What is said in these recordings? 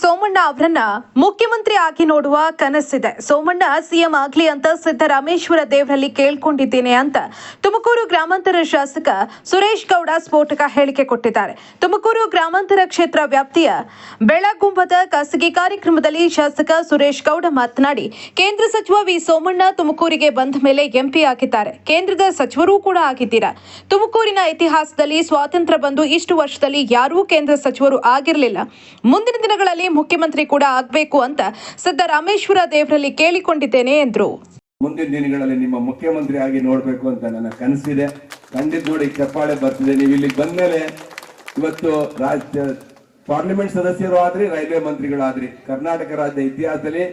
ಸೋಮಣ್ಣ ಅವರನ್ನ ಮುಖ್ಯಮಂತ್ರಿ ಆಗಿ ನೋಡುವ ಕನಸಿದೆ. ಸೋಮಣ್ಣ ಸಿಎಂ ಆಗ್ಲಿ ಅಂತ ಸಿದ್ದರಾಮೇಶ್ವರ ದೇವರಲ್ಲಿ ಕೇಳ್ಕೊಂಡಿದ್ದೇನೆ ಅಂತ ತುಮಕೂರು ಗ್ರಾಮಾಂತರ ಶಾಸಕ ಸುರೇಶ್ ಗೌಡ ಸ್ಫೋಟಕ ಹೇಳಿಕೆ ಕೊಟ್ಟಿದ್ದಾರೆ. ತುಮಕೂರು ಗ್ರಾಮಾಂತರ ಕ್ಷೇತ್ರ ವ್ಯಾಪ್ತಿಯ ಬೆಳಗುಂಬದ ಖಾಸಗಿ ಕಾರ್ಯಕ್ರಮದಲ್ಲಿ ಶಾಸಕ ಸುರೇಶ್ ಗೌಡ ಮಾತನಾಡಿ, ಕೇಂದ್ರ ಸಚಿವ ವಿ ಸೋಮಣ್ಣ ತುಮಕೂರಿಗೆ ಬಂದ ಮೇಲೆ ಎಂಪಿ ಆಗಿದ್ದಾರೆ. ಕೇಂದ್ರದ ಸಚಿವರೂ ಕೂಡ ಆಗಿದ್ದೀರಾ. ತುಮಕೂರಿನ ಇತಿಹಾಸದಲ್ಲಿ ಸ್ವಾತಂತ್ರ್ಯ ಬಂದು ಇಷ್ಟು ವರ್ಷದಲ್ಲಿ ಯಾರೂ ಕೇಂದ್ರ ಸಚಿವರು ಆಗಿರಲಿಲ್ಲ. ಮುಂದಿನ ದಿನಗಳಲ್ಲಿ ಮುಖ್ಯಮಂತ್ರಿ ಕೂಡ ಆಗಬೇಕು ಅಂತ ಸಿದ್ದರಾಮೇಶ್ವರ ದೇವರಲ್ಲಿ ಕೇಳಿಕೊಂಡಿದ್ದೇನೆ ಎಂದರು. ಮುಂದಿನ ದಿನಗಳಲ್ಲಿ ನಿಮ್ಮ ಮುಖ್ಯಮಂತ್ರಿ ಆಗಿ ನೋಡಬೇಕು ಅಂತ ನನ್ನ ಕನಸಿದೆ. ಖಂಡಿತ ನೋಡಿ ಚಪ್ಪಾಳೆ ಬರ್ತಿದೆ. ನೀವು ಇಲ್ಲಿಗೆ ಬಂದ್ಮೇಲೆ ಇವತ್ತು ಪಾರ್ಲಿಮೆಂಟ್ ಸದಸ್ಯರು ಆದ್ರಿ, ರೈಲ್ವೆ ಮಂತ್ರಿಗಳಾದ್ರಿ. ಕರ್ನಾಟಕ ರಾಜ್ಯದ ಇತಿಹಾಸದಲ್ಲಿ,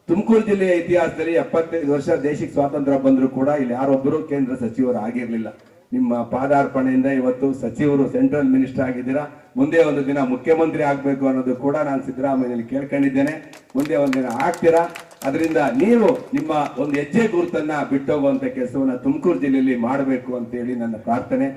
ತುಮಕೂರು ಜಿಲ್ಲೆಯ ಇತಿಹಾಸದಲ್ಲಿ 75 ವರ್ಷ ದೇಶಕ್ಕೆ ಸ್ವಾತಂತ್ರ್ಯ ಬಂದರೂ ಕೂಡ ಇಲ್ಲಿ ಯಾರೊಬ್ಬರು ಕೇಂದ್ರ ಸಚಿವರು ಆಗಿರ್ಲಿಲ್ಲ. ನಿಮ್ಮ ಪಾದಾರ್ಪಣೆಯಿಂದ ಇವತ್ತು ಸಚಿವರು, ಸೆಂಟ್ರಲ್ ಮಿನಿಸ್ಟರ್ ಆಗಿದ್ದೀರಾ. ಮುಂದೆ ಒಂದು ದಿನ ಮುಖ್ಯಮಂತ್ರಿ ಆಗ್ಬೇಕು ಅನ್ನೋದು ಕೂಡ ನಾನು ಸಿದ್ದರಾಮಯ್ಯಲ್ಲಿ ಕೇಳ್ಕೊಂಡಿದ್ದೇನೆ. ಮುಂದೆ ಒಂದು ದಿನ ಆಗ್ತೀರಾ. ಅದರಿಂದ ನೀವು ನಿಮ್ಮ ಒಂದು ಹೆಜ್ಜೆ ಗುರುತನ್ನ ಬಿಟ್ಟೋಗುವಂತ ಕೆಲಸವನ್ನ ತುಮಕೂರು ಜಿಲ್ಲೆಯಲ್ಲಿ ಮಾಡಬೇಕು ಅಂತ ಹೇಳಿ ನನ್ನ ಪ್ರಾರ್ಥನೆ.